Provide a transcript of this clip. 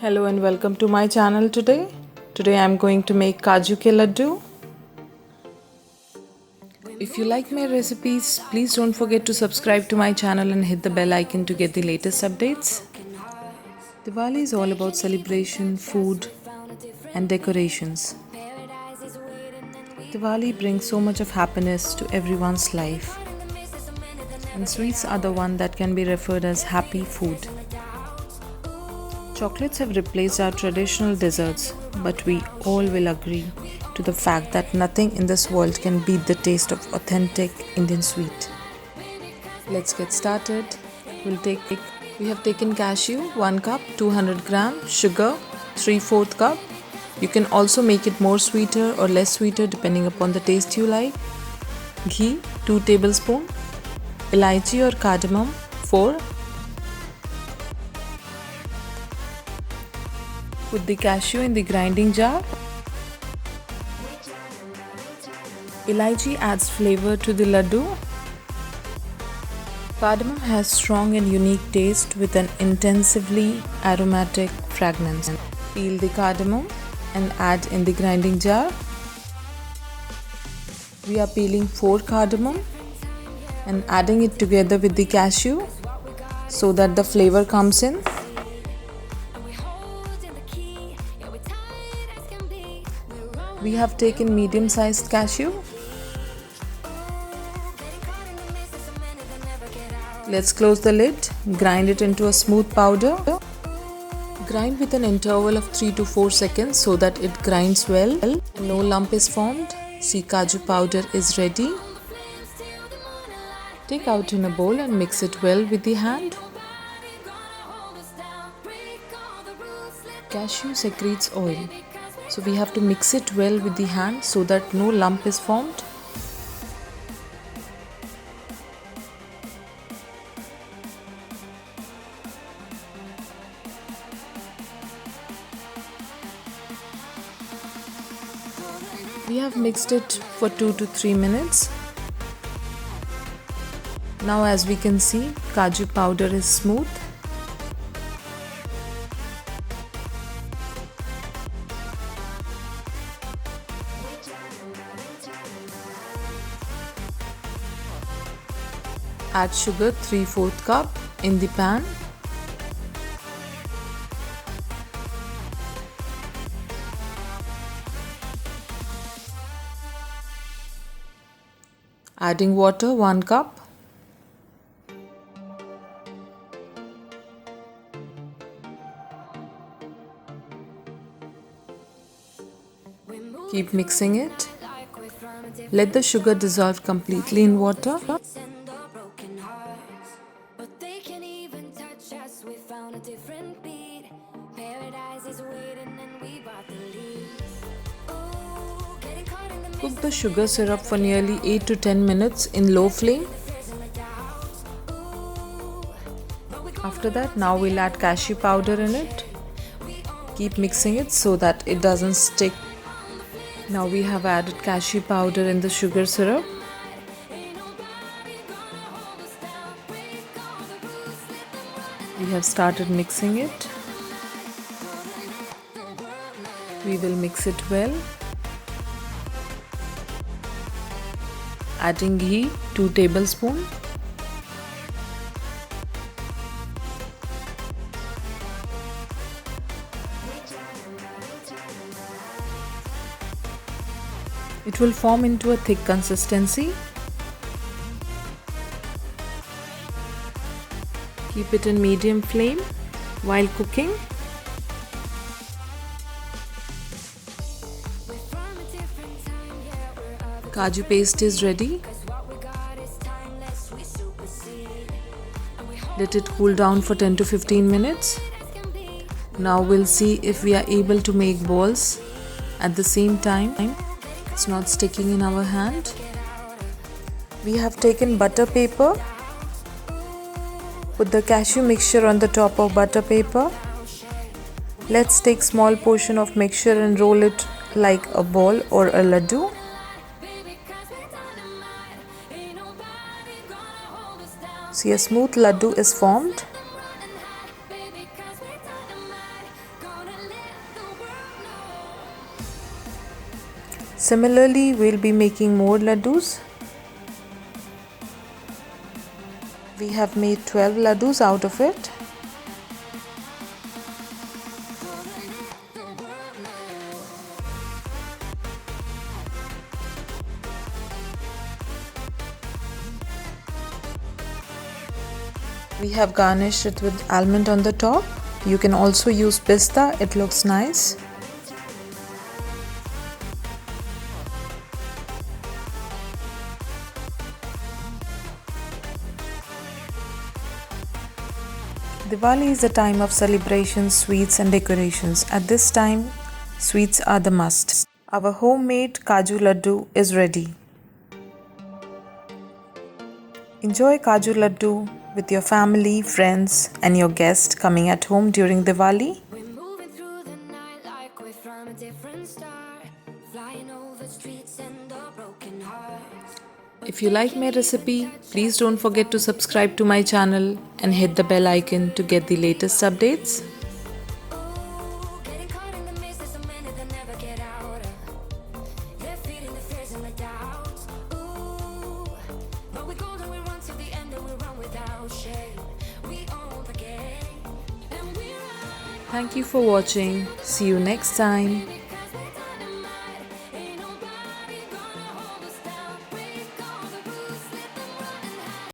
Hello and welcome to my channel today. Today I am going to make Kaju ke Ladoo. If you like my recipes, please don't forget to subscribe to my channel and hit the bell icon to get the latest updates. Diwali is all about celebration, food and decorations. Diwali brings so much of happiness to everyone's life. And sweets are the one that can be referred as happy food. Chocolates have replaced our traditional desserts, but we all will agree to the fact that nothing in this world can beat the taste of authentic Indian sweet. Let's get started. We have taken cashew 1 cup, 200 gram, sugar 3/4 cup. You can also make it more sweeter or less sweeter depending upon the taste you like. Ghee 2 tablespoons, Elaichi or cardamom 4. Put the cashew in the grinding jar. Elaichi adds flavor to the laddu. Cardamom has strong and unique taste with an intensively aromatic fragrance. Peel the cardamom and add in the grinding jar. We are peeling 4 cardamom and adding it together with the cashew so that the flavor comes in. We have taken medium-sized cashew. Let's close the lid, grind it into a smooth powder. Grind with an interval of 3 to 4 seconds so that it grinds well. No lump is formed. See, Kaju powder is ready. Take out in a bowl and mix it well with the hand. Cashew secretes oil, so we have to mix it well with the hand so that no lump is formed. We have mixed it for 2 to 3 minutes. Now as we can see, Kaju powder is smooth. Add sugar 3/4 cup in the pan. Adding water 1 cup. Keep mixing it. Let the sugar dissolve completely in water. Cook the sugar syrup for nearly 8 to 10 minutes in low flame. After that, now we'll add cashew powder in it. Keep mixing it so that it doesn't stick. Now we have added cashew powder in the sugar syrup. We have started mixing it. We will mix it well. Adding ghee 2 tablespoons. It will form into a thick consistency. Keep it in medium flame while cooking. Kaju paste is ready. Let it cool down for 10 to 15 minutes. Now we'll see if we are able to make balls at the same time. It's not sticking in our hand. We have taken butter paper. Put the cashew mixture on the top of butter paper. Let's take small portion of mixture and roll it like a ball or a ladoo. See, a smooth laddu is formed. Similarly, we'll be making more ladoos. We have made 12 ladoos out of it. We have garnished it with almond on the top. You can also use pista, it looks nice. Diwali is a time of celebrations, sweets and decorations. At this time, sweets are the must. Our homemade Kaju Ladoo is ready. Enjoy Kaju Ladoo with your family, friends and your guests coming at home during Diwali. We're moving through the night like we're from a different star, flying over streets and the broken hearts. If you like my recipe, please don't forget to subscribe to my channel and hit the bell icon to get the latest updates. Ooh, getting caught in the maze, there's so many that never get out of. They're feeding the fears and the doubts. Ooh, but we golden, we run to the end and we run without shame. We own the game and we run. Thank you for watching. See you next time.